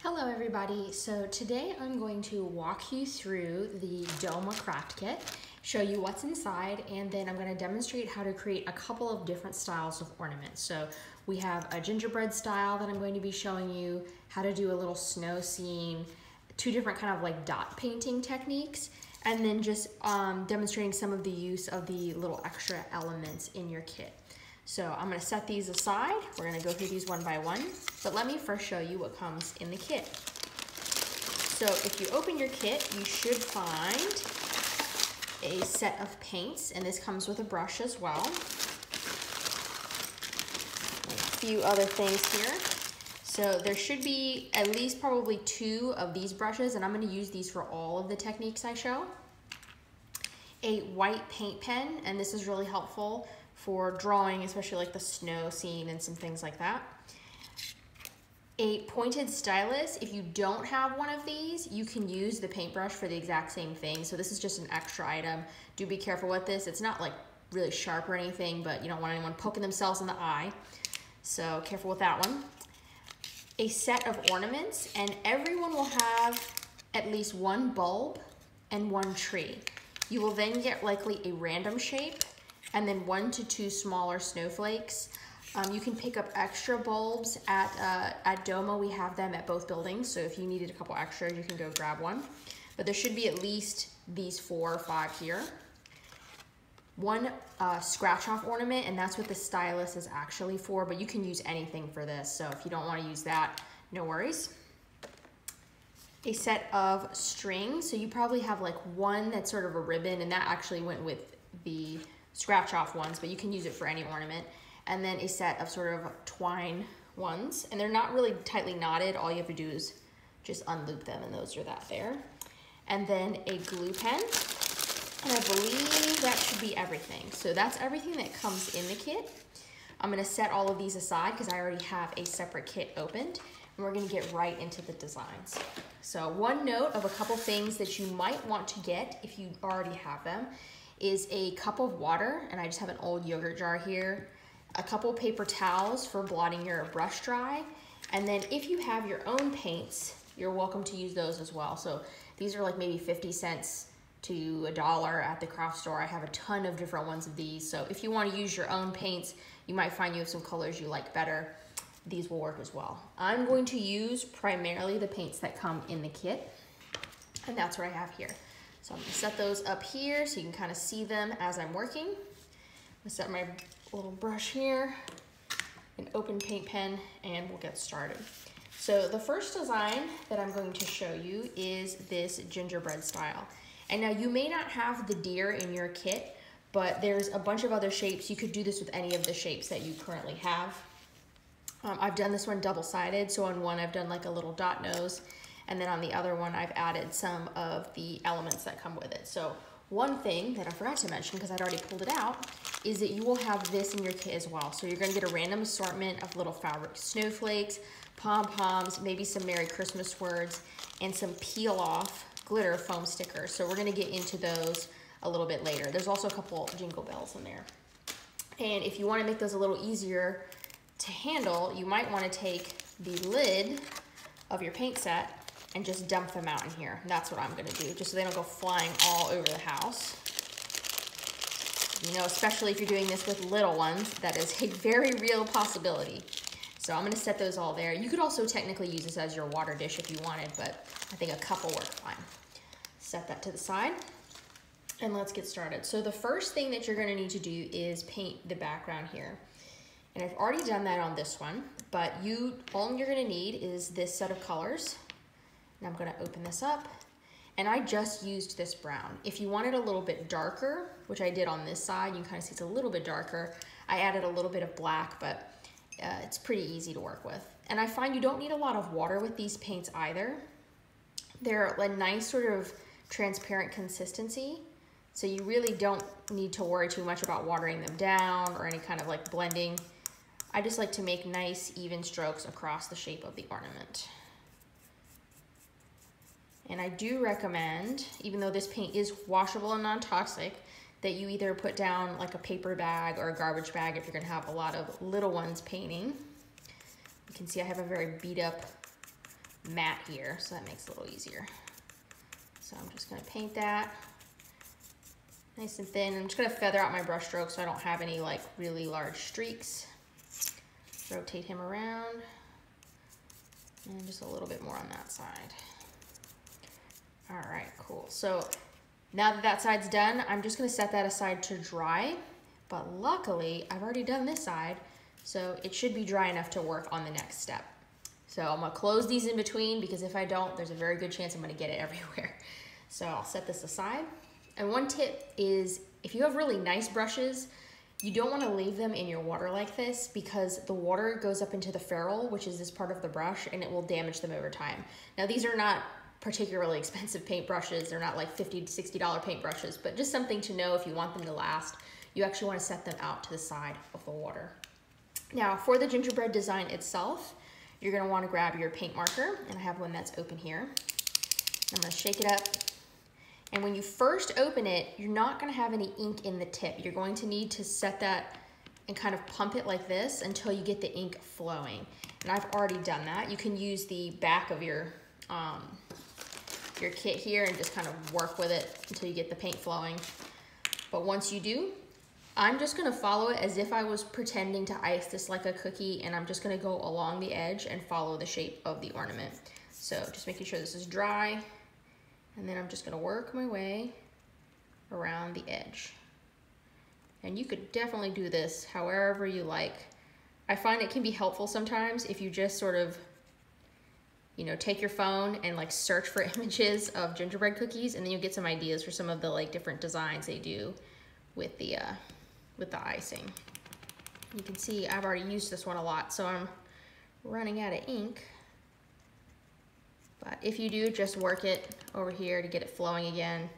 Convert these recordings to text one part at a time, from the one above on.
Hello everybody, so today I'm going to walk you through the DOMA craft kit, show you what's inside, and then I'm going to demonstrate how to create a couple of different styles of ornaments. So we have a gingerbread style that I'm going to be showing you, how to do a little snow scene, two different kind of like dot painting techniques, and then just demonstrating some of the use of the little extra elements in your kit. So I'm going to set these aside. We're going to go through these one by one, but let me first show you what comes in the kit. So if you open your kit, you should find a set of paints, and this comes with a brush as well. And a few other things here. So there should be at least probably 2 of these brushes, and I'm going to use these for all of the techniques I show. A white paint pen, and this is really helpful for drawing, especially like the snow scene and some things like that. A pointed stylus. If you don't have one of these, you can use the paintbrush for the exact same thing. So this is just an extra item. Do be careful with this. It's not like really sharp or anything, but you don't want anyone poking themselves in the eye. So careful with that one. A set of ornaments, and everyone will have at least 1 bulb and 1 tree. You will then get likely a random shape and then 1 to 2 smaller snowflakes. You can pick up extra bulbs at DOMA. We have them at both buildings, so if you needed a couple extras, you can go grab one. But there should be at least these 4 or 5 here. 1 scratch-off ornament, and that's what the stylus is actually for, but you can use anything for this, so if you don't want to use that, no worries. A set of strings, so you probably have like 1 that's sort of a ribbon, and that actually went with the scratch off ones, but you can use it for any ornament. And then a set of sort of twine ones, and they're not really tightly knotted. All you have to do is just unloop them, and those are that there. And then a glue pen, and I believe that should be everything. So that's everything that comes in the kit. I'm gonna set all of these aside because I already have a separate kit opened, and we're gonna get right into the designs. So one note of a couple things that you might want to get if you already have them is a cup of water, and I just have an old yogurt jar here, a couple paper towels for blotting your brush dry, and then if you have your own paints, you're welcome to use those as well. So these are like maybe 50 cents to $1 at the craft store. I have a ton of different ones of these, so if you want to use your own paints, you might find you have some colors you like better. These will work as well. I'm going to use primarily the paints that come in the kit, and that's what I have here. So I'm gonna set those up here so you can kind of see them as I'm working. I'm gonna set my little brush here, an open paint pen, and we'll get started. So the first design that I'm going to show you is this gingerbread style. And now you may not have the deer in your kit, but there's a bunch of other shapes. You could do this with any of the shapes that you currently have. I've done this one double-sided, so on one I've done like a little dot nose, and then on the other one, I've added some of the elements that come with it. So one thing that I forgot to mention, because I'd already pulled it out, is that you will have this in your kit as well. So you're gonna get a random assortment of little fabric snowflakes, pom-poms, maybe some Merry Christmas words, and some peel-off glitter foam stickers. So we're gonna get into those a little bit later. There's also a couple jingle bells in there. And if you wanna make those a little easier to handle, you might wanna take the lid of your paint set and just dump them out in here. And that's what I'm gonna do, just so they don't go flying all over the house. You know, especially if you're doing this with little ones, that is a very real possibility. So I'm gonna set those all there. You could also technically use this as your water dish if you wanted, but I think a couple work fine. Set that to the side, and let's get started. So the first thing that you're gonna need to do is paint the background here. And I've already done that on this one, but all you're gonna need is this set of colors. And I'm gonna open this up, and I just used this brown. If you want it a little bit darker, which I did on this side, you can kind of see it's a little bit darker. I added a little bit of black, but it's pretty easy to work with. And I find you don't need a lot of water with these paints either. They're a nice sort of transparent consistency, so you really don't need to worry too much about watering them down or any kind of like blending. I just like to make nice even strokes across the shape of the ornament. And I do recommend, even though this paint is washable and non-toxic, that you either put down like a paper bag or a garbage bag if you're gonna have a lot of little ones painting. You can see I have a very beat up matte here, so that makes it a little easier. So I'm just gonna paint that nice and thin. I'm just gonna feather out my brush stroke so I don't have any like really large streaks. Rotate him around, and just a little bit more on that side. All right, cool. So now that that side's done, I'm just gonna set that aside to dry, but luckily I've already done this side, so it should be dry enough to work on the next step. So I'm gonna close these in between because if I don't, there's a very good chance I'm gonna get it everywhere. So I'll set this aside. And one tip is if you have really nice brushes, you don't wanna leave them in your water like this because the water goes up into the ferrule, which is this part of the brush, and it will damage them over time. Now these are not particularly expensive paint brushes. They're not like $50 to $60 paint brushes, but just something to know if you want them to last, you actually wanna set them out to the side of the water. Now for the gingerbread design itself, you're gonna wanna grab your paint marker, and I have one that's open here. I'm gonna shake it up. And when you first open it, you're not gonna have any ink in the tip. You're going to need to set that and kind of pump it like this until you get the ink flowing. And I've already done that. You can use the back of your kit here and just kind of work with it until you get the paint flowing. But once you do, I'm just gonna follow it as if I was pretending to ice this like a cookie, and I'm just gonna go along the edge and follow the shape of the ornament. So just making sure this is dry, and then I'm just gonna work my way around the edge. And you could definitely do this however you like. I find it can be helpful sometimes if you just sort of, you know, take your phone and like search for images of gingerbread cookies, and then you'll get some ideas for some of the like different designs they do with the icing. You can see I've already used this one a lot, so I'm running out of ink. But if you do, just work it over here to get it flowing again.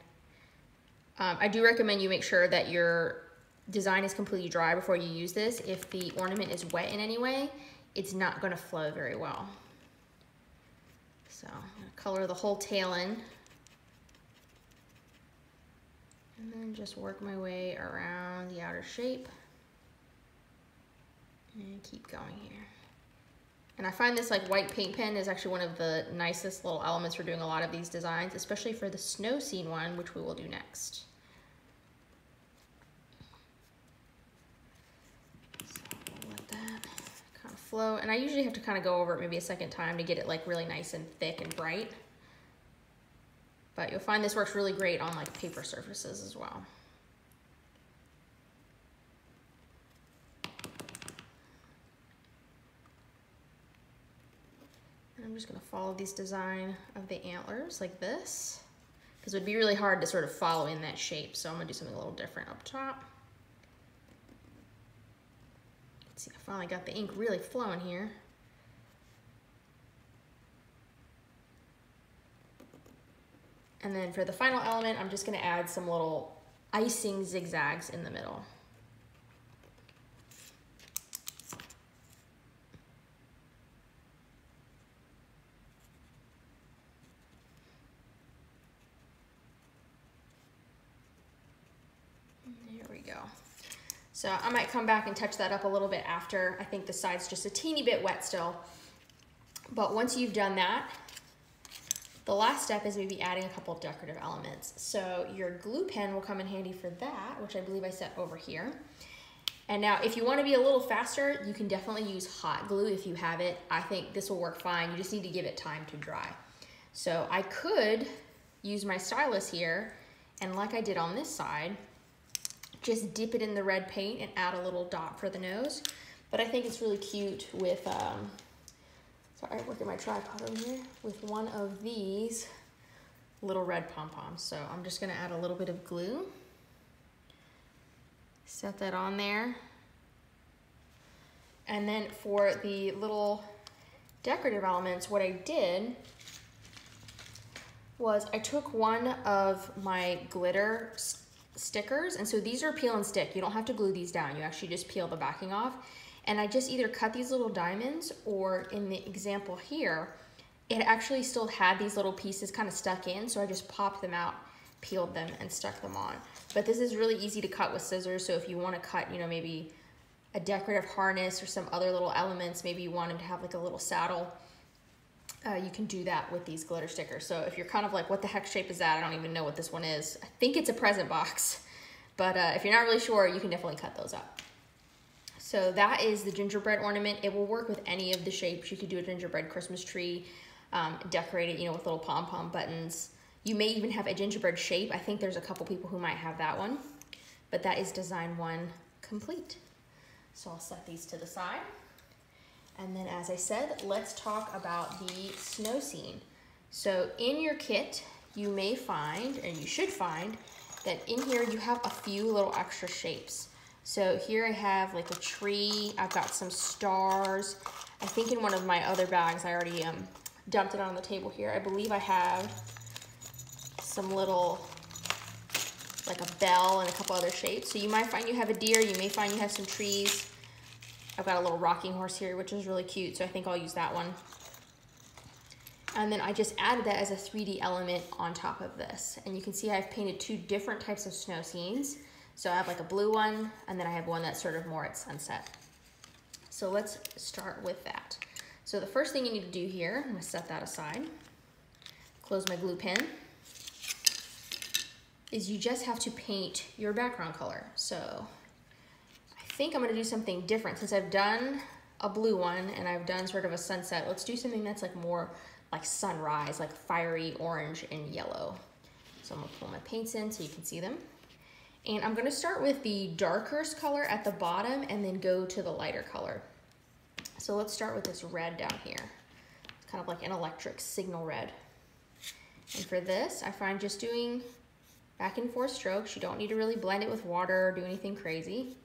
I do recommend you make sure that your design is completely dry before you use this. If the ornament is wet in any way, it's not gonna flow very well. So I'm gonna color the whole tail in. And then just work my way around the outer shape. And keep going here. And I find this like white paint pen is actually one of the nicest little elements for doing a lot of these designs, especially for the snow scene one, which we will do next. So we'll let that kind of flow. And I usually have to kind of go over it maybe a second time to get it like really nice and thick and bright. But you'll find this works really great on like paper surfaces as well. And I'm just gonna follow this design of the antlers like this, because it would be really hard to sort of follow in that shape. So I'm gonna do something a little different up top. Let's see, I finally got the ink really flowing here. And then for the final element, I'm just gonna add some little icing zigzags in the middle. There we go. So I might come back and touch that up a little bit after. I think the side's just a teeny bit wet still. But once you've done that, the last step is maybe adding a couple of decorative elements. So your glue pen will come in handy for that, which I believe I set over here. And now if you want to be a little faster, you can definitely use hot glue if you have it. I think this will work fine. You just need to give it time to dry. So I could use my stylus here, and like I did on this side, just dip it in the red paint and add a little dot for the nose. But I think it's really cute with, sorry, I'm working my tripod over here, with one of these little red pom-poms. So I'm just gonna add a little bit of glue. Set that on there. And then for the little decorative elements, what I did was I took one of my glitter stickers, and so these are peel and stick. You don't have to glue these down. You actually just peel the backing off. And I just either cut these little diamonds, or in the example here, it actually still had these little pieces kind of stuck in, so I just popped them out, peeled them, and stuck them on. But this is really easy to cut with scissors, so if you want to cut, you know, maybe a decorative harness or some other little elements, maybe you want them to have like a little saddle, you can do that with these glitter stickers. So if you're kind of like, what the heck shape is that? I don't even know what this one is. I think it's a present box, but if you're not really sure, you can definitely cut those up. So that is the gingerbread ornament. It will work with any of the shapes. You could do a gingerbread Christmas tree, decorate it, you know, with little pom-pom buttons. You may even have a gingerbread shape. I think there's a couple people who might have that one, but that is design 1 complete. So I'll set these to the side. And then, as I said, let's talk about the snow scene. So in your kit, you may find, and you should find, that in here you have a few little extra shapes. So here I have like a tree, I've got some stars. I think in one of my other bags, I already dumped it on the table here. I believe I have some little, like a bell and a couple other shapes. So you might find you have a deer, you may find you have some trees. I've got a little rocking horse here, which is really cute, so I think I'll use that one. And then I just added that as a 3D element on top of this. And you can see I've painted 2 different types of snow scenes. So I have like a blue one, and then I have one that's sort of more at sunset. So let's start with that. So the first thing you need to do here, I'm gonna set that aside, close my glue pen, is you just have to paint your background color. So I think I'm gonna do something different. Since I've done a blue one and I've done sort of a sunset, let's do something that's like more like sunrise, like fiery orange and yellow. So I'm gonna pull my paints in so you can see them. And I'm gonna start with the darkest color at the bottom and then go to the lighter color. So let's start with this red down here. It's kind of like an electric signal red. And for this, I find just doing back and forth strokes, you don't need to really blend it with water or do anything crazy.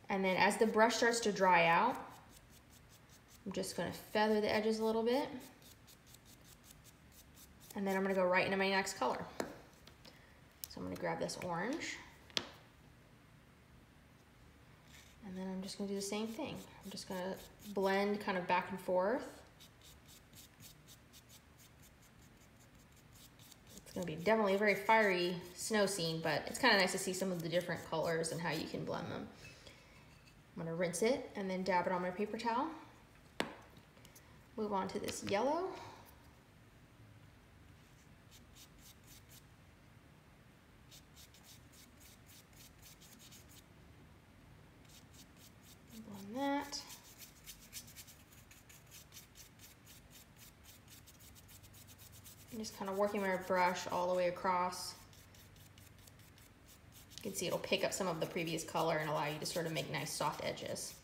And then as the brush starts to dry out, I'm just gonna feather the edges a little bit. And then I'm gonna go right into my next color. So I'm gonna grab this orange. And then I'm just gonna do the same thing. I'm just gonna blend kind of back and forth. It's gonna be definitely a very fiery snow scene, but it's kind of nice to see some of the different colors and how you can blend them. I'm gonna rinse it and then dab it on my paper towel. Move on to this yellow. That. I'm just kind of working my brush all the way across. You can see it'll pick up some of the previous color and allow you to sort of make nice soft edges.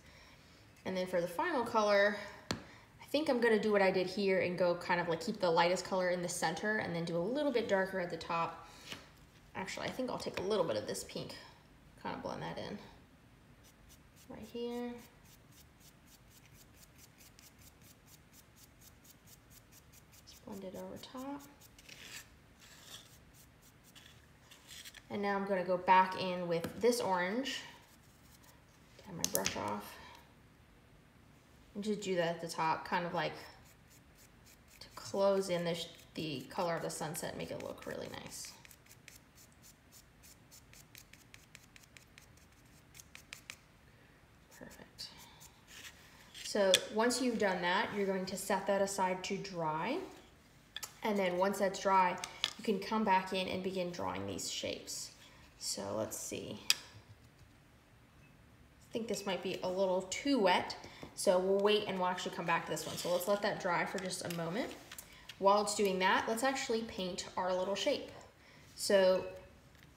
And then for the final color, I think I'm gonna do what I did here and go kind of like keep the lightest color in the center and then do a little bit darker at the top. Actually, I think I'll take a little bit of this pink, kind of blend that in right here. Blend it over top. And now I'm going to go back in with this orange. Get my brush off. And just do that at the top, kind of like to close in the color of the sunset, make it look really nice. Perfect. So once you've done that, you're going to set that aside to dry. And then once that's dry, you can come back in and begin drawing these shapes. So let's see. I think this might be a little too wet, so we'll wait and we'll actually come back to this one. So let's let that dry for just a moment. While it's doing that, let's actually paint our little shape. So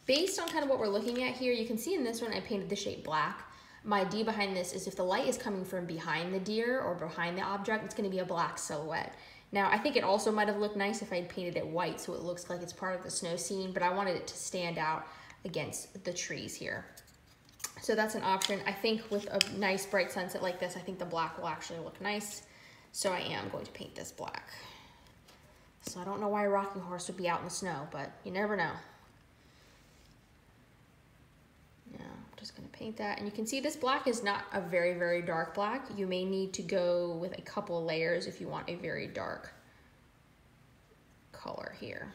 based on kind of what we're looking at here, you can see in this one I painted the shape black. My idea behind this is if the light is coming from behind the deer or behind the object, it's going to be a black silhouette. Now, I think it also might have looked nice if I'd painted it white so it looks like it's part of the snow scene, but I wanted it to stand out against the trees here. So that's an option. I think with a nice bright sunset like this, I think the black will actually look nice. So I am going to paint this black. So I don't know why a rocking horse would be out in the snow, but you never know. Yeah, I'm just gonna paint that. And you can see this black is not a very, very dark black. You may need to go with a couple layers if you want a very dark color here.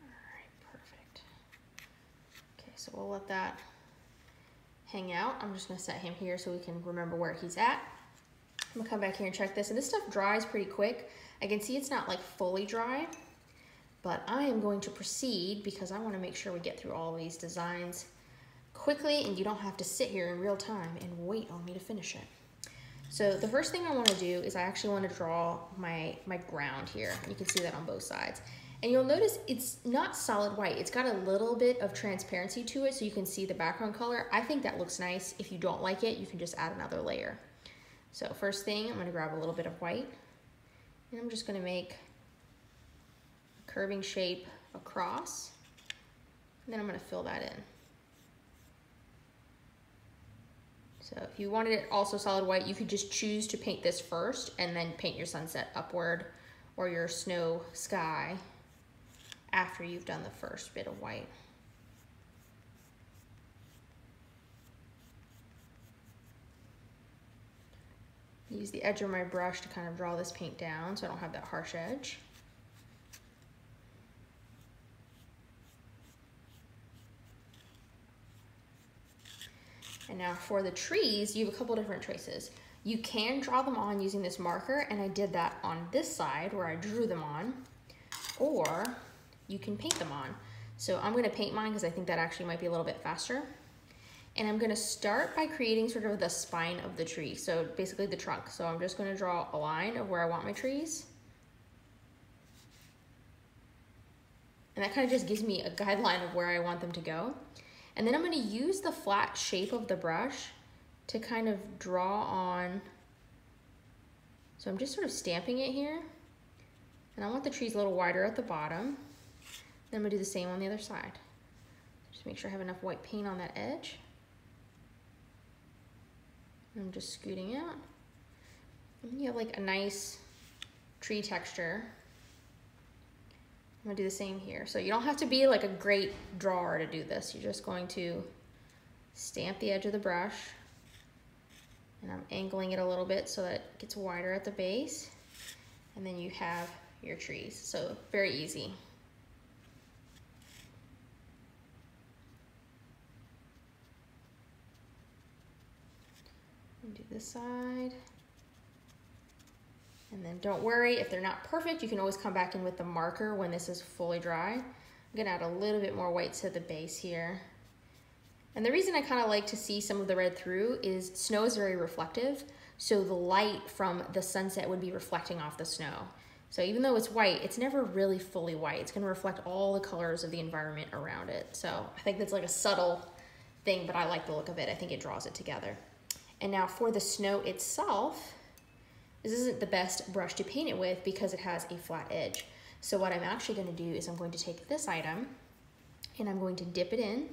All right, perfect. Okay, so we'll let that hang out. I'm just gonna set him here so we can remember where he's at. I'm gonna come back here and check this, and this stuff dries pretty quick. I can see it's not like fully dry, but I am going to proceed because I wanna make sure we get through all of these designs quickly and you don't have to sit here in real time and wait on me to finish it. So the first thing I wanna do is I actually wanna draw my ground here. You can see that on both sides. And you'll notice it's not solid white. It's got a little bit of transparency to it so you can see the background color. I think that looks nice. If you don't like it, you can just add another layer. So first thing, I'm gonna grab a little bit of white and I'm just gonna make a curving shape across. And then I'm gonna fill that in. So if you wanted it also solid white, you could just choose to paint this first and then paint your sunset upward or your snow sky after you've done the first bit of white. Use the edge of my brush to kind of draw this paint down so I don't have that harsh edge. And now for the trees, you have a couple different choices. You can draw them on using this marker, and I did that on this side where I drew them on, or you can paint them on. So I'm gonna paint mine because I think that actually might be a little bit faster. And I'm gonna start by creating sort of the spine of the tree, so basically the trunk. So I'm just gonna draw a line of where I want my trees. And that kind of just gives me a guideline of where I want them to go. And then I'm gonna use the flat shape of the brush to kind of draw on. So I'm just sort of stamping it here. And I want the trees a little wider at the bottom. Then I'm gonna do the same on the other side. Just make sure I have enough white paint on that edge. I'm just scooting out. And you have like a nice tree texture. I'm gonna do the same here. So you don't have to be like a great drawer to do this. You're just going to stamp the edge of the brush, and I'm angling it a little bit so that it gets wider at the base, and then you have your trees. So very easy. And do this side. And then don't worry, if they're not perfect, you can always come back in with the marker when this is fully dry. I'm gonna add a little bit more white to the base here. And the reason I kind of like to see some of the red through is snow is very reflective, so the light from the sunset would be reflecting off the snow. So even though it's white, it's never really fully white. It's gonna reflect all the colors of the environment around it. So I think that's like a subtle thing, but I like the look of it. I think it draws it together. And now for the snow itself, this isn't the best brush to paint it with because it has a flat edge. So what I'm actually gonna do is I'm going to take this item and I'm going to dip it in.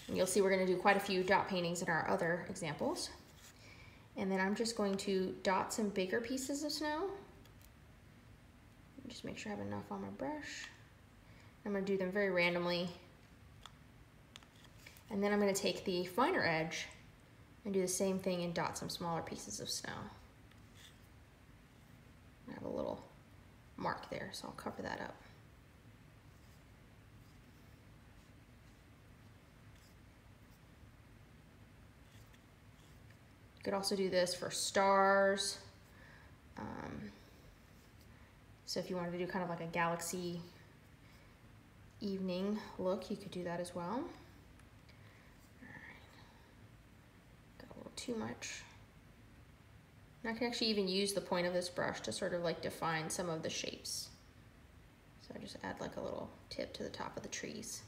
And you'll see we're gonna do quite a few dot paintings in our other examples. And then I'm just going to dot some bigger pieces of snow. Just make sure I have enough on my brush. I'm gonna do them very randomly. And then I'm gonna take the finer edge and do the same thing and dot some smaller pieces of snow. I have a little mark there, so I'll cover that up. You could also do this for stars. So if you wanted to do kind of like a galaxy evening look, you could do that as well. All right. Got a little too much. And I can actually even use the point of this brush to sort of like define some of the shapes. So I just add like a little tip to the top of the trees.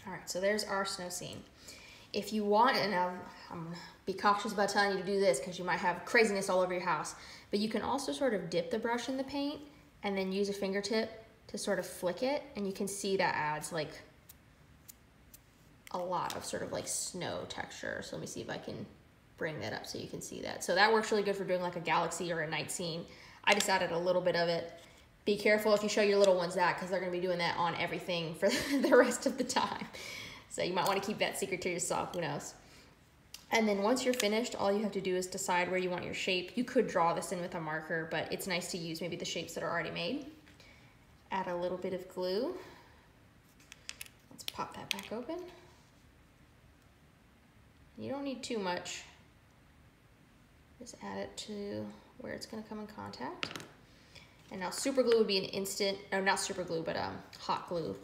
All right, so there's our snow scene. If you want, and I'm gonna be cautious about telling you to do this because you might have craziness all over your house, but you can also sort of dip the brush in the paint and then use a fingertip to sort of flick it, and you can see that adds like a lot of sort of like snow texture. So let me see if I can bring that up so you can see that. So that works really good for doing like a galaxy or a night scene. I just added a little bit of it. Be careful if you show your little ones that, because they're gonna be doing that on everything for the rest of the time. So you might wanna keep that secret to yourself, who knows. And then once you're finished, all you have to do is decide where you want your shape. You could draw this in with a marker, but it's nice to use maybe the shapes that are already made. Add a little bit of glue. Let's pop that back open. You don't need too much. Just add it to where it's gonna come in contact. And now super glue would be an instant, no, not super glue, but hot glue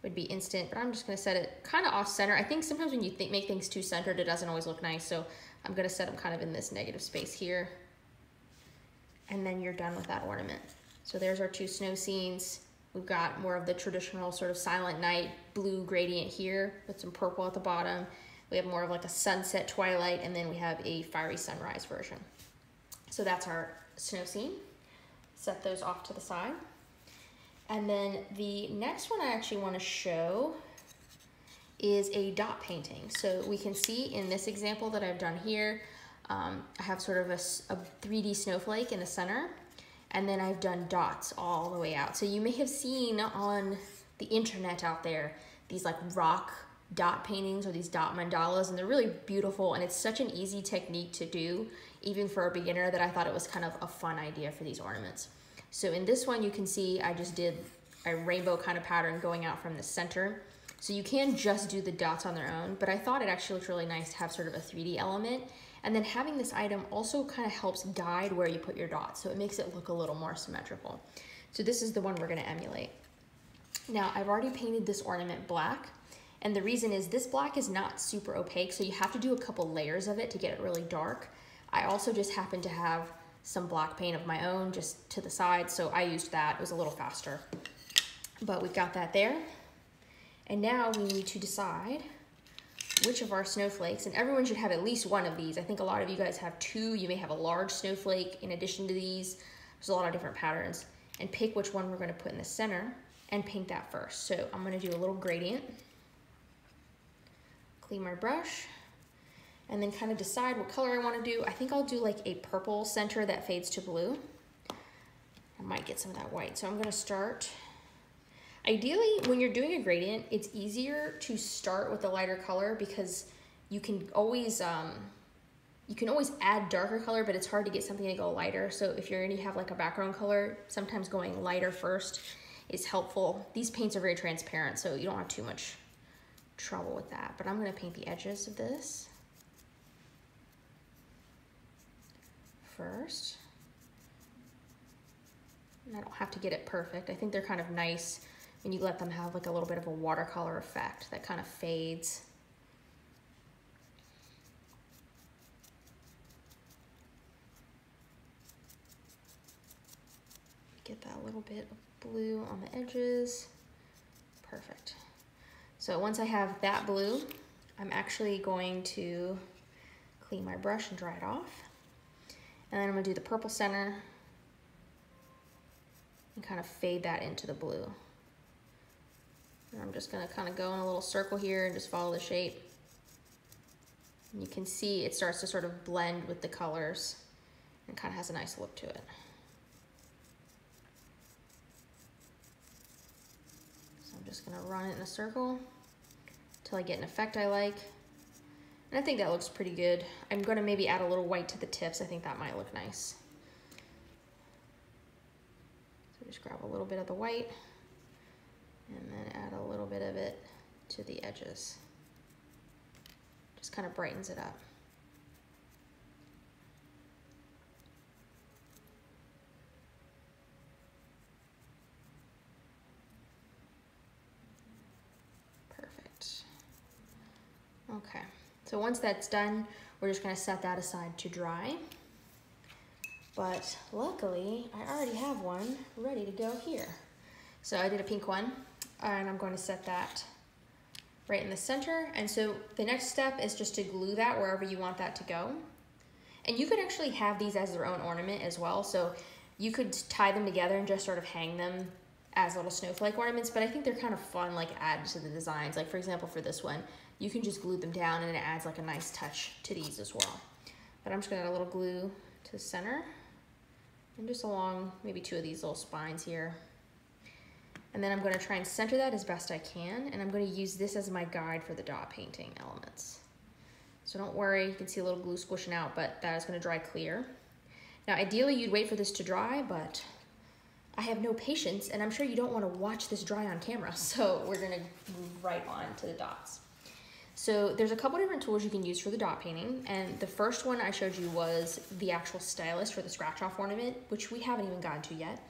would be instant, but I'm just gonna set it kind of off center. I think sometimes when you make things too centered, it doesn't always look nice, so I'm gonna set them kind of in this negative space here. And then you're done with that ornament. So there's our two snow scenes. We've got more of the traditional sort of Silent Night blue gradient here with some purple at the bottom. We have more of like a sunset twilight, and then we have a fiery sunrise version. So that's our snow scene. Set those off to the side. And then the next one I actually want to show is a dot painting. So we can see in this example that I've done here, I have sort of a 3D snowflake in the center, and then I've done dots all the way out. So you may have seen on the internet out there these like rock dot paintings or these dot mandalas, and they're really beautiful, and it's such an easy technique to do even for a beginner that I thought it was kind of a fun idea for these ornaments. So in this one you can see I just did a rainbow kind of pattern going out from the center. So you can just do the dots on their own, but I thought it actually looked really nice to have sort of a 3D element. And then having this item also kind of helps guide where you put your dots, so it makes it look a little more symmetrical. So this is the one we're gonna emulate. Now I've already painted this ornament black, and the reason is this black is not super opaque, so you have to do a couple layers of it to get it really dark. I also just happen to have some black paint of my own just to the side, so I used that. It was a little faster. But we've got that there. And now we need to decide which of our snowflakes, and everyone should have at least one of these. I think a lot of you guys have two. You may have a large snowflake in addition to these. There's a lot of different patterns. And pick which one we're gonna put in the center and paint that first. So I'm gonna do a little gradient. Clean my brush. And then kind of decide what color I want to do. I think I'll do like a purple center that fades to blue. I might get some of that white. So I'm going to start. Ideally, when you're doing a gradient, it's easier to start with a lighter color because you can always add darker color, but it's hard to get something to go lighter. So if you're going to have like a background color, sometimes going lighter first is helpful. These paints are very transparent, so you don't have too much trouble with that. But I'm going to paint the edges of this first. And I don't have to get it perfect. I think they're kind of nice when you let them have like a little bit of a watercolor effect that kind of fades. Get that little bit of blue on the edges. Perfect. So once I have that blue, I'm actually going to clean my brush and dry it off. And then I'm gonna do the purple center and kind of fade that into the blue. And I'm just gonna kind of go in a little circle here and just follow the shape. And you can see it starts to sort of blend with the colors and kind of has a nice look to it. So I'm just gonna run it in a circle until I get an effect I like. And I think that looks pretty good. I'm gonna maybe add a little white to the tips. I think that might look nice. So just grab a little bit of the white and then add a little bit of it to the edges. Just kind of brightens it up. Perfect. Okay. So once that's done, we're just gonna set that aside to dry. But luckily, I already have one ready to go here. So I did a pink one, and I'm going to set that right in the center. And so the next step is just to glue that wherever you want that to go. And you could actually have these as their own ornament as well. So you could tie them together and just sort of hang them as little snowflake ornaments, but I think they're kind of fun, like add to the designs. Like for example, for this one, you can just glue them down and it adds like a nice touch to these as well. But I'm just gonna add a little glue to the center and just along maybe two of these little spines here. And then I'm gonna try and center that as best I can, and I'm gonna use this as my guide for the dot painting elements. So don't worry, you can see a little glue squishing out, but that is gonna dry clear. Now ideally you'd wait for this to dry, but I have no patience, and I'm sure you don't want to watch this dry on camera, so we're gonna move right on to the dots. So there's a couple different tools you can use for the dot painting, and the first one I showed you was the actual stylus for the scratch off ornament, which we haven't even gotten to yet.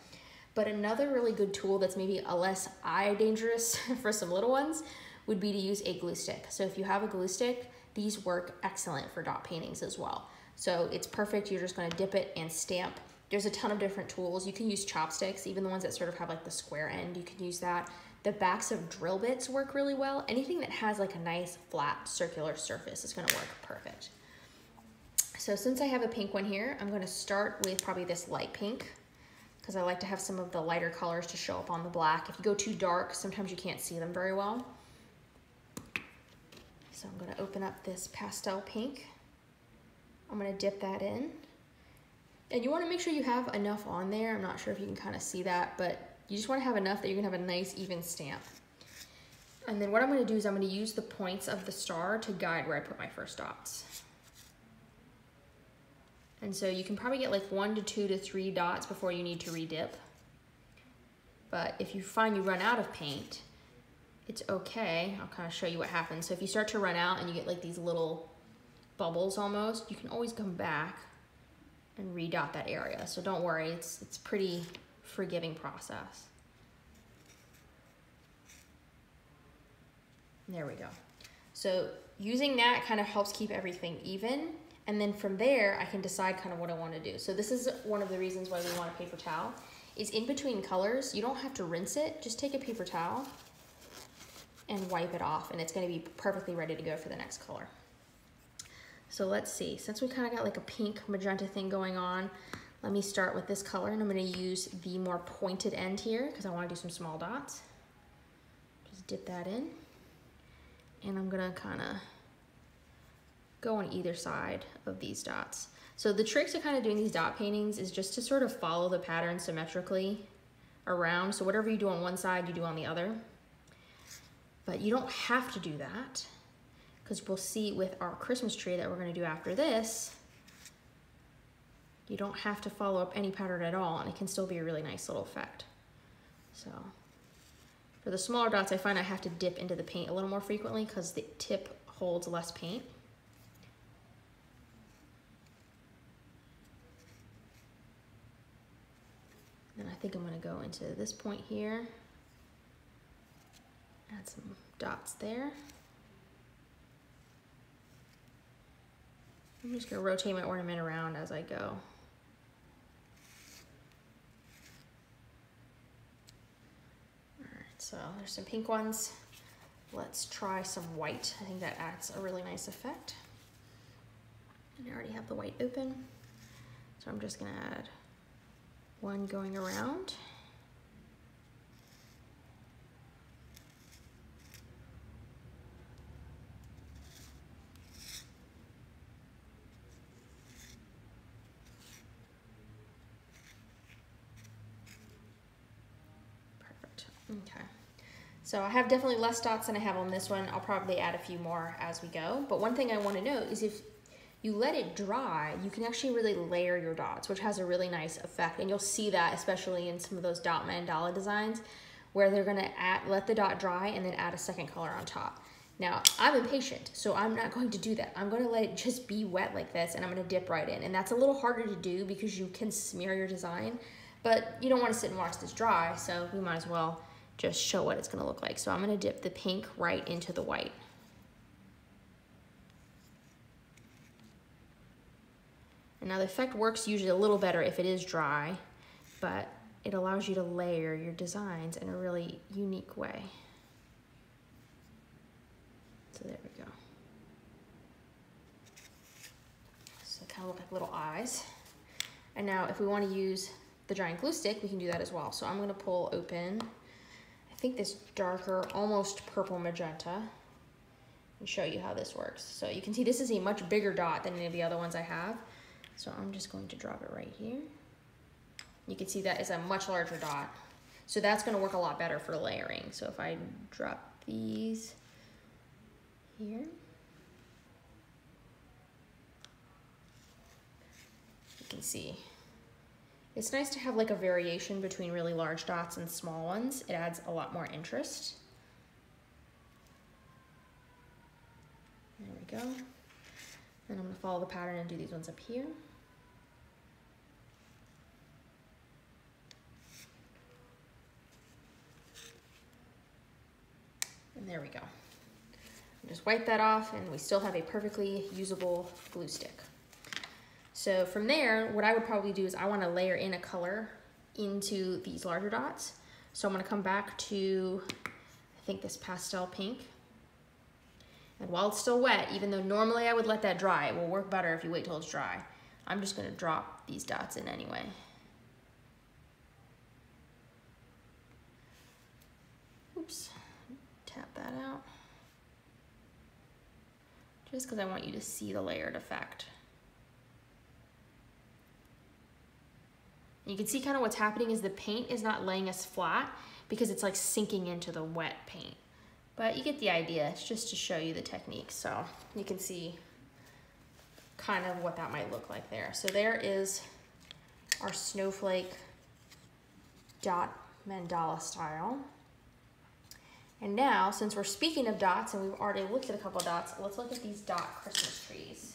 But another really good tool that's maybe a less eye dangerous for some little ones would be to use a glue stick. So if you have a glue stick, these work excellent for dot paintings as well. So it's perfect, you're just gonna dip it and stamp. There's a ton of different tools. You can use chopsticks, even the ones that sort of have like the square end, you can use that. The backs of drill bits work really well. Anything that has like a nice flat circular surface is gonna work perfect. So since I have a pink one here, I'm gonna start with probably this light pink, because I like to have some of the lighter colors to show up on the black. If you go too dark, sometimes you can't see them very well. So I'm gonna open up this pastel pink. I'm gonna dip that in. And you wanna make sure you have enough on there. I'm not sure if you can kind of see that, but you just wanna have enough that you're gonna have a nice even stamp. And then what I'm gonna do is I'm gonna use the points of the star to guide where I put my first dots. And so you can probably get like 1 to 2 to 3 dots before you need to redip. But if you find you run out of paint, it's okay. I'll kind of show you what happens. So if you start to run out and you get like these little bubbles almost, you can always come back and redot that area. So don't worry, it's pretty forgiving process. There we go. So using that kind of helps keep everything even. And then from there, I can decide kind of what I want to do. So this is one of the reasons why we want a paper towel, is in between colors, you don't have to rinse it. Just take a paper towel and wipe it off, and it's going to be perfectly ready to go for the next color. So let's see, since we kind of got like a pink magenta thing going on, let me start with this color, and I'm going to use the more pointed end here because I want to do some small dots. Just dip that in, and I'm going to kind of go on either side of these dots. So the trick to kind of doing these dot paintings is just to sort of follow the pattern symmetrically around. So whatever you do on one side, you do on the other. But you don't have to do that, because we'll see with our Christmas tree that we're going to do after this, you don't have to follow up any pattern at all, and it can still be a really nice little effect. So for the smaller dots, I find I have to dip into the paint a little more frequently because the tip holds less paint. And I think I'm going to go into this point here, add some dots there. I'm just going to rotate my ornament around as I go. Alright, so there's some pink ones. Let's try some white. I think that adds a really nice effect. And I already have the white open, so I'm just going to add one going around. Perfect. Okay. So I have definitely less dots than I have on this one. I'll probably add a few more as we go. But one thing I want to note is if you let it dry, you can actually really layer your dots, which has a really nice effect. And you'll see that especially in some of those dot mandala designs where they're gonna let the dot dry and then add a second color on top. Now, I'm impatient, so I'm not going to do that. I'm gonna let it just be wet like this, and I'm gonna dip right in. And that's a little harder to do because you can smear your design, but you don't wanna sit and watch this dry, so we might as well just show what it's gonna look like. So I'm gonna dip the pink right into the white. And now the effect works usually a little better if it is dry, but it allows you to layer your designs in a really unique way. So there we go. So kind of look like little eyes. And now if we want to use the giant glue stick, we can do that as well. So I'm going to pull open, I think this darker, almost purple magenta, and show you how this works. So you can see this is a much bigger dot than any of the other ones I have. So I'm just going to drop it right here. You can see that is a much larger dot. So that's going to work a lot better for layering. So if I drop these here, you can see It's nice to have like a variation between really large dots and small ones. It adds a lot more interest. There we go. Then I'm gonna follow the pattern and do these ones up here. And there we go. Just wipe that off and we still have a perfectly usable glue stick. So from there, what I would probably do is I want to layer in a color into these larger dots. So I'm going to come back to, I think, this pastel pink. And while it's still wet, even though normally I would let that dry, it will work better if you wait till it's dry, I'm just going to drop these dots in anyway. Oops, tap that out. Just because I want you to see the layered effect. You can see kind of what's happening is the paint is not laying us flat because it's like sinking into the wet paint. But you get the idea, it's just to show you the technique. So you can see kind of what that might look like there. So there is our snowflake dot mandala style. And now, since we're speaking of dots and we've already looked at a couple of dots, let's look at these dot Christmas trees.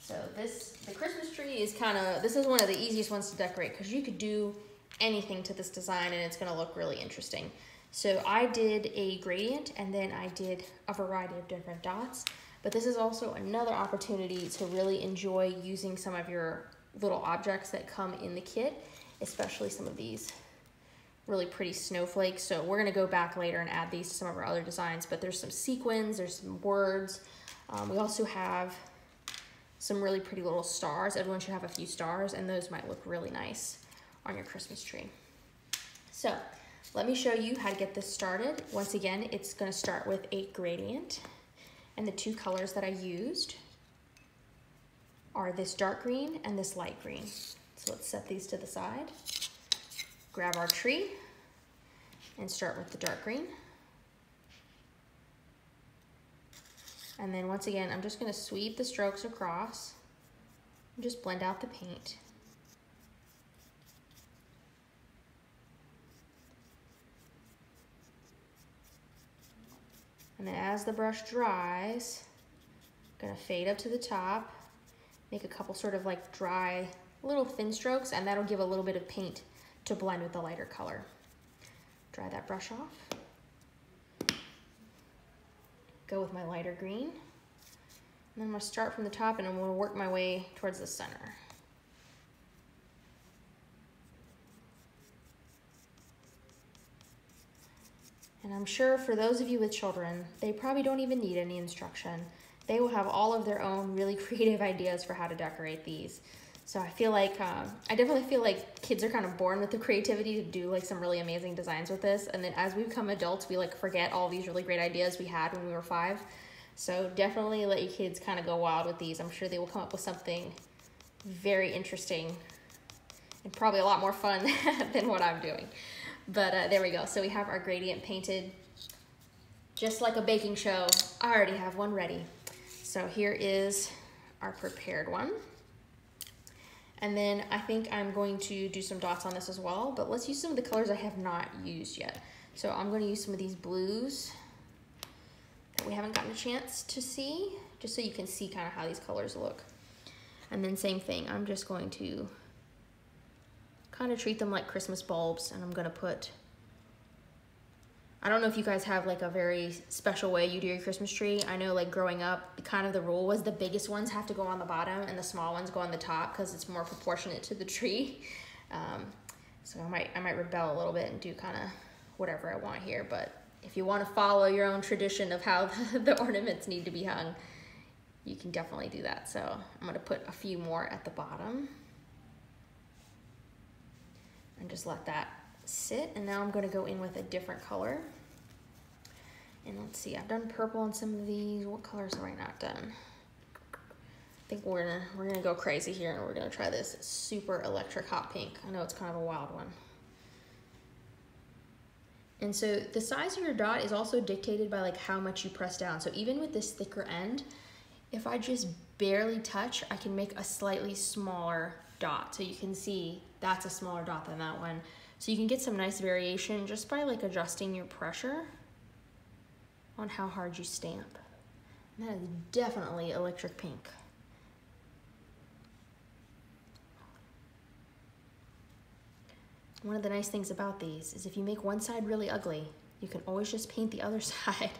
So the Christmas tree is this is one of the easiest ones to decorate because you could do anything to this design and it's gonna look really interesting. So I did a gradient and then I did a variety of different dots, but this is also another opportunity to really enjoy using some of your little objects that come in the kit, especially some of these really pretty snowflakes. So we're gonna go back later and add these to some of our other designs, but there's some sequins, there's some words. We also have some really pretty little stars. Everyone should have a few stars and those might look really nice on your Christmas tree. So let me show you how to get this started. Once again, it's gonna start with a gradient and the two colors that I used are this dark green and this light green. So let's set these to the side. Grab our tree and start with the dark green. And then once again, I'm just gonna sweep the strokes across and just blend out the paint. And then as the brush dries, I'm gonna fade up to the top, make a couple sort of like dry little thin strokes, and that'll give a little bit of paint to blend with the lighter color. Dry that brush off. Go with my lighter green. And then I'm gonna start from the top and I'm gonna work my way towards the center. And I'm sure for those of you with children, they probably don't even need any instruction. They will have all of their own really creative ideas for how to decorate these. So I feel like, I definitely feel like kids are kind of born with the creativity to do like some really amazing designs with this. And then as we become adults, we like forget all these really great ideas we had when we were 5. So definitely let your kids kind of go wild with these. I'm sure they will come up with something very interesting and probably a lot more fun than what I'm doing. But there we go. So we have our gradient painted just like a baking show. I already have one ready. So here is our prepared one. And then I think I'm going to do some dots on this as well, but let's use some of the colors I have not used yet. So I'm going to use some of these blues that we haven't gotten a chance to see, just so you can see kind of how these colors look. And then same thing, I'm just going to kind of treat them like Christmas bulbs, and I'm going to put, I don't know if you guys have like a very special way you do your Christmas tree. I know like growing up, kind of the rule was the biggest ones have to go on the bottom and the small ones go on the top because it's more proportionate to the tree. So I might rebel a little bit and do kind of whatever I want here. But if you want to follow your own tradition of how the ornaments need to be hung, you can definitely do that. So I'm going to put a few more at the bottom and just let that sit. And now I'm going to go in with a different color. And let's see, I've done purple on some of these. What colors have I not done? I think we're gonna go crazy here and we're gonna try this super electric hot pink. I know it's kind of a wild one. And so the size of your dot is also dictated by like how much you press down. So even with this thicker end, if I just barely touch, I can make a slightly smaller dot. So you can see that's a smaller dot than that one. So you can get some nice variation just by like adjusting your pressure on how hard you stamp. And that is definitely electric pink. One of the nice things about these is if you make one side really ugly, you can always just paint the other side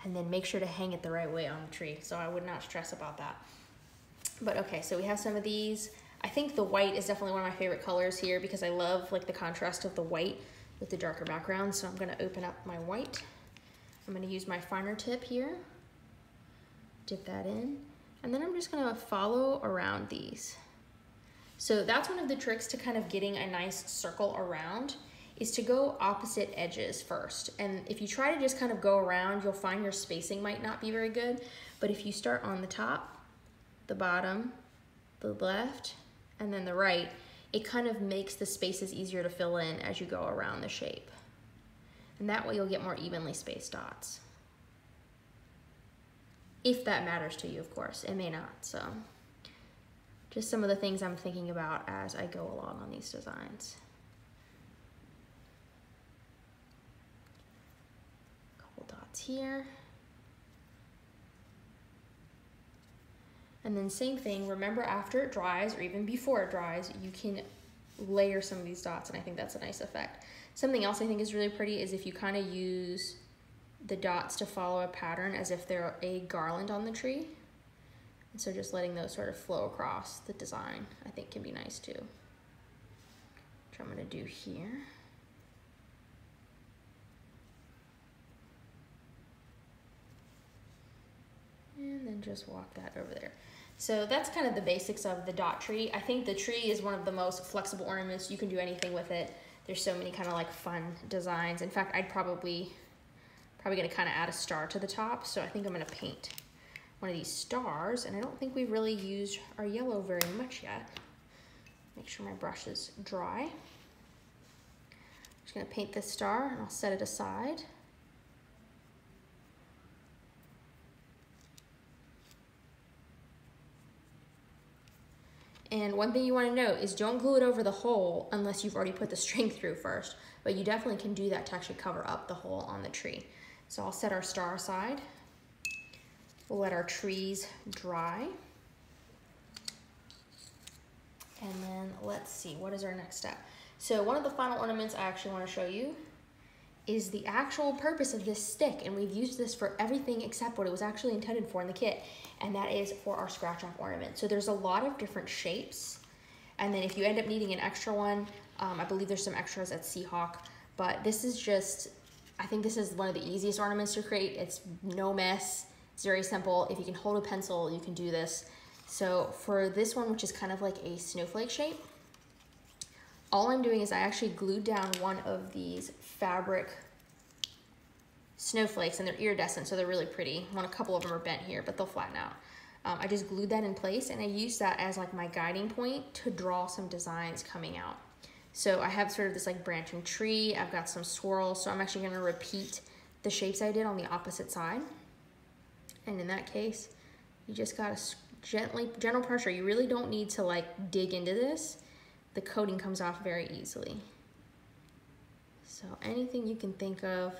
and then make sure to hang it the right way on the tree. So I would not stress about that. But okay, so we have some of these. I think the white is definitely one of my favorite colors here because I love like the contrast of the white with the darker background. So I'm gonna open up my white. I'm gonna use my finer tip here, dip that in, and then I'm just gonna follow around these. So that's one of the tricks to kind of getting a nice circle around is to go opposite edges first. And if you try to just kind of go around, you'll find your spacing might not be very good. But if you start on the top, the bottom, the left, and then the right, it kind of makes the spaces easier to fill in as you go around the shape. And that way you'll get more evenly spaced dots. If that matters to you, of course. It may not, so. Just some of the things I'm thinking about as I go along on these designs. Couple dots here. And then same thing, remember after it dries or even before it dries, you can layer some of these dots and I think that's a nice effect. Something else I think is really pretty is if you kind of use the dots to follow a pattern as if they're a garland on the tree. And so just letting those sort of flow across the design, I think can be nice too. Which I'm gonna do here. And then just walk that over there. So that's kind of the basics of the dot tree. I think the tree is one of the most flexible ornaments. You can do anything with it. There's so many kind of like fun designs. In fact, I'd probably gonna kind of add a star to the top. So I think I'm gonna paint one of these stars, and I don't think we've really used our yellow very much yet. Make sure my brush is dry. I'm just gonna paint this star and I'll set it aside. And one thing you want to note is don't glue it over the hole unless you've already put the string through first, but you definitely can do that to actually cover up the hole on the tree. So I'll set our star aside. We'll let our trees dry. And then let's see, what is our next step? So one of the final ornaments I actually want to show you is the actual purpose of this stick. And we've used this for everything except what it was actually intended for in the kit. And that is for our scratch off ornament. So there's a lot of different shapes. And then if you end up needing an extra one, I believe there's some extras at Seahawk, but this is just, I think this is one of the easiest ornaments to create. It's no mess. It's very simple. If you can hold a pencil, you can do this. So for this one, which is kind of like a snowflake shape, all I'm doing is I actually glued down one of these fabric snowflakes, and they're iridescent, so they're really pretty. A couple of them are bent here, but they'll flatten out. I just glued that in place, and I used that as like my guiding point to draw some designs coming out. So I have sort of this like branching tree. I've got some swirls, so I'm actually gonna repeat the shapes I did on the opposite side. And in that case, you just gotta gentle pressure. You really don't need to like dig into this. The coating comes off very easily. So anything you can think of.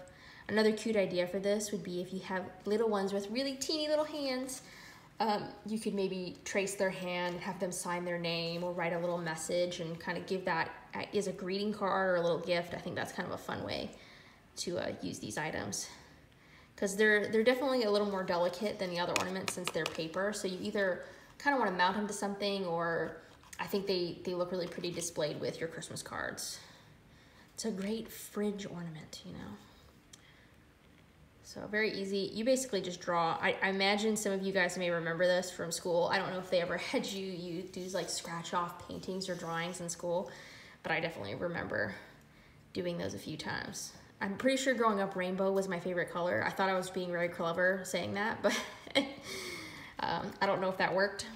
Another cute idea for this would be if you have little ones with really teeny little hands, you could maybe trace their hand, have them sign their name or write a little message and kind of give that as a greeting card or a little gift. I think that's kind of a fun way to use these items, because they're definitely a little more delicate than the other ornaments since they're paper. So you either kind of want to mount them to something, or I think they look really pretty displayed with your Christmas cards. It's a great fridge ornament, you know. So very easy. You basically just draw. I imagine some of you guys may remember this from school. I don't know if they ever had you do like scratch off paintings or drawings in school, but I definitely remember doing those a few times. I'm pretty sure growing up rainbow was my favorite color. I thought I was being very clever saying that, but I don't know if that worked.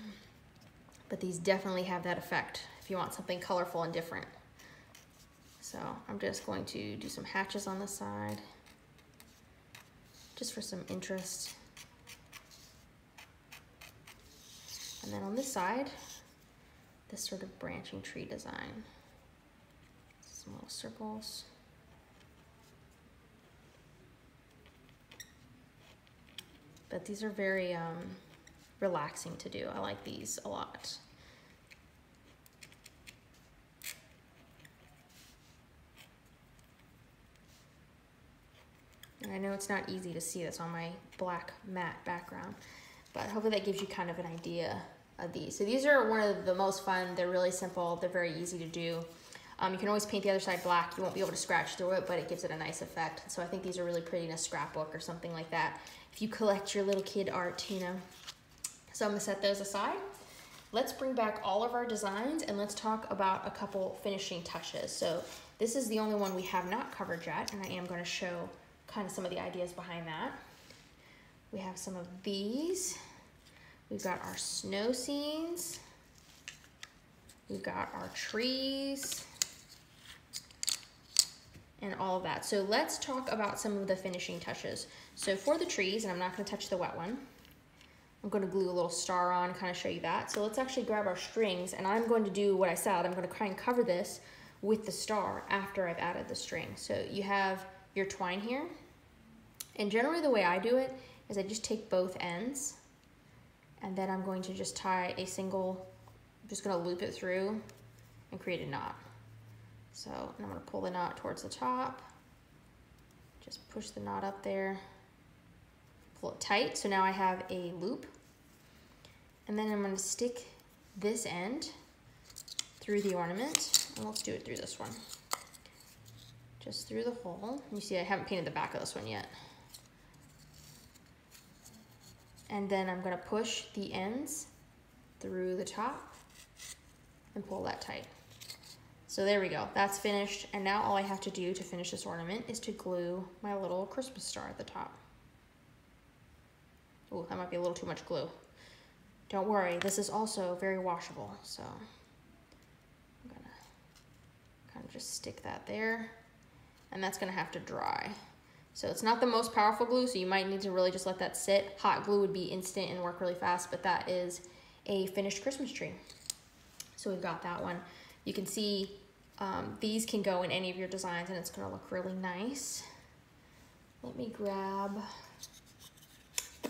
But these definitely have that effect if you want something colorful and different. So I'm just going to do some hatches on the side, just for some interest. And then on this side, this sort of branching tree design. Some little circles. But these are very relaxing to do. I like these a lot. And I know it's not easy to see this on my black matte background, but hopefully that gives you kind of an idea of these. So these are one of the most fun. They're really simple. They're very easy to do. You can always paint the other side black. You won't be able to scratch through it, but it gives it a nice effect. So I think these are really pretty in a scrapbook or something like that, if you collect your little kid art, you know. So I'm gonna set those aside. Let's bring back all of our designs and let's talk about a couple finishing touches. So this is the only one we have not covered yet, and I am gonna show kind of some of the ideas behind that. We have some of these. We've got our snow scenes. We've got our trees and all of that. So let's talk about some of the finishing touches. So for the trees, and I'm not gonna touch the wet one, I'm gonna glue a little star on, kind of show you that. So let's actually grab our strings, and I'm going to do what I said. I'm gonna try and cover this with the star after I've added the string. So you have your twine here, and generally the way I do it is I just take both ends, and then I'm going to just tie a single, I'm just gonna loop it through and create a knot. So and I'm gonna pull the knot towards the top, just push the knot up there, pull it tight. So now I have a loop, and then I'm gonna stick this end through the ornament, and let's do it through this one. Just through the hole. You see I haven't painted the back of this one yet. And then I'm gonna push the ends through the top and pull that tight. So there we go, that's finished. And now all I have to do to finish this ornament is to glue my little Christmas star at the top. Oh, that might be a little too much glue. Don't worry, this is also very washable. So I'm gonna kind of just stick that there, and that's gonna have to dry. So it's not the most powerful glue, so you might need to really just let that sit. Hot glue would be instant and work really fast, but that is a finished Christmas tree. So we've got that one. You can see these can go in any of your designs, and it's gonna look really nice. Let me grab, I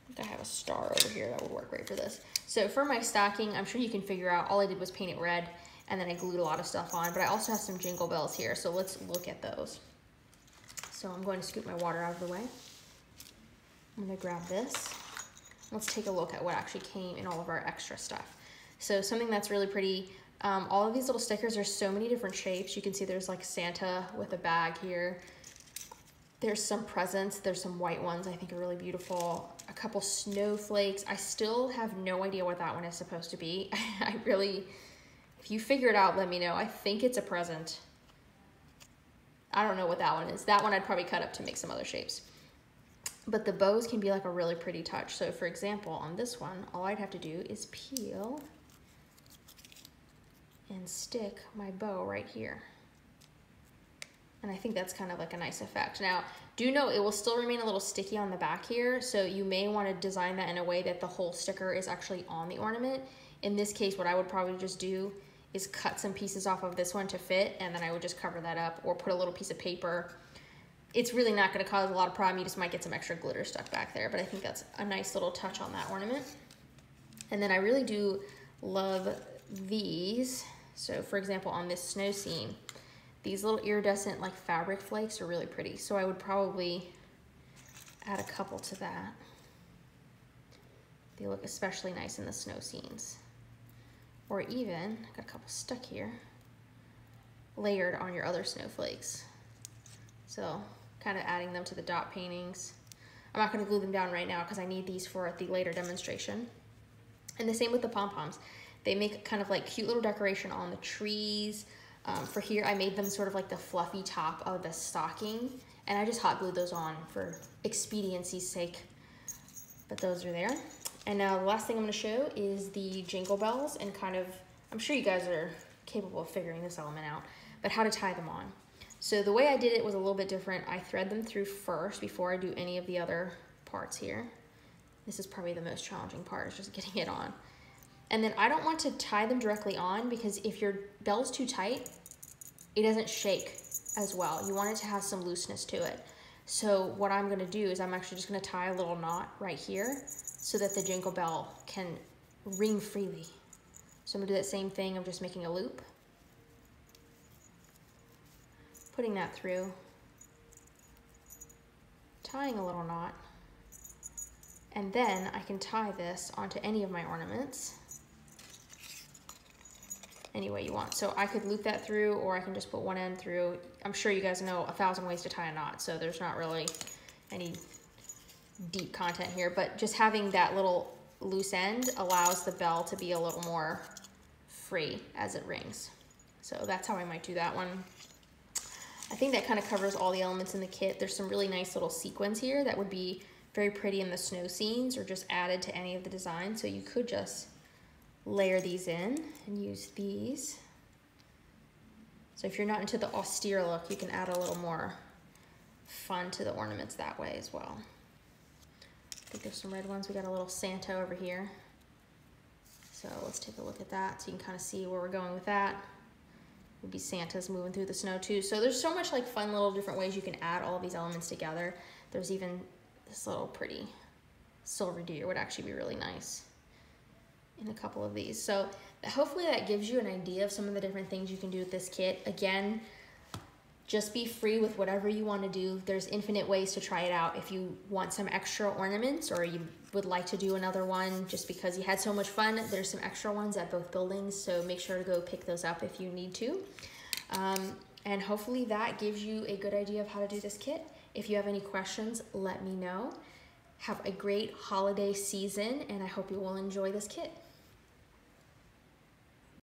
think I have a star over here that would work great for this. So for my stocking, I'm sure you can figure out, all I did was paint it red, and then I glued a lot of stuff on, but I also have some jingle bells here, so let's look at those. So I'm going to scoop my water out of the way. I'm gonna grab this. Let's take a look at what actually came in all of our extra stuff. So something that's really pretty, all of these little stickers are so many different shapes. You can see there's like Santa with a bag here. There's some presents, there's some white ones I think are really beautiful. A couple snowflakes. I still have no idea what that one is supposed to be. I really, if you figure it out, let me know. I think it's a present. I don't know what that one is. That one I'd probably cut up to make some other shapes. But the bows can be like a really pretty touch. So for example, on this one, all I'd have to do is peel and stick my bow right here. And I think that's kind of like a nice effect. Now, do note it will still remain a little sticky on the back here, so you may want to design that in a way that the whole sticker is actually on the ornament. In this case, what I would probably just do is cut some pieces off of this one to fit, and then I would just cover that up or put a little piece of paper. It's really not gonna cause a lot of problem. You just might get some extra glitter stuck back there, but I think that's a nice little touch on that ornament. And then I really do love these. So for example, on this snow scene, these little iridescent like fabric flakes are really pretty. So I would probably add a couple to that. They look especially nice in the snow scenes. Or even, I got a couple stuck here, layered on your other snowflakes. So kind of adding them to the dot paintings. I'm not gonna glue them down right now because I need these for the later demonstration. And the same with the pom-poms. They make kind of like cute little decoration on the trees. For here, I made them sort of like the fluffy top of the stocking, and I just hot glued those on for expediency's sake. But those are there. And now the last thing I'm gonna show is the jingle bells, and kind of, I'm sure you guys are capable of figuring this element out, but how to tie them on. So the way I did it was a little bit different. I thread them through first before I do any of the other parts here. This is probably the most challenging part, is just getting it on. And then I don't want to tie them directly on, because if your bell's too tight, it doesn't shake as well. You want it to have some looseness to it. So what I'm gonna do is I'm actually just gonna tie a little knot right here so that the jingle bell can ring freely. So I'm gonna do that same thing. I'm just making a loop, putting that through, tying a little knot, and then I can tie this onto any of my ornaments any way you want. So I could loop that through, or I can just put one end through. I'm sure you guys know 1,000 ways to tie a knot, so there's not really any deep content here, but just having that little loose end allows the bell to be a little more free as it rings. So that's how I might do that one. I think that kind of covers all the elements in the kit. There's some really nice little sequins here that would be very pretty in the snow scenes or just added to any of the designs. So you could just layer these in and use these. So if you're not into the austere look, you can add a little more fun to the ornaments that way as well. I think there's some red ones. We got a little Santa over here. So let's take a look at that so you can kind of see where we're going with that. Would be Santa's moving through the snow too. So there's so much like fun little different ways you can add all of these elements together. There's even this little pretty silver deer would actually be really nice in a couple of these. So hopefully that gives you an idea of some of the different things you can do with this kit. Again, just be free with whatever you want to do. There's infinite ways to try it out. If you want some extra ornaments, or you would like to do another one just because you had so much fun, there's some extra ones at both buildings, so make sure to go pick those up if you need to. And hopefully that gives you a good idea of how to do this kit. If you have any questions, let me know. Have a great holiday season, and I hope you will enjoy this kit.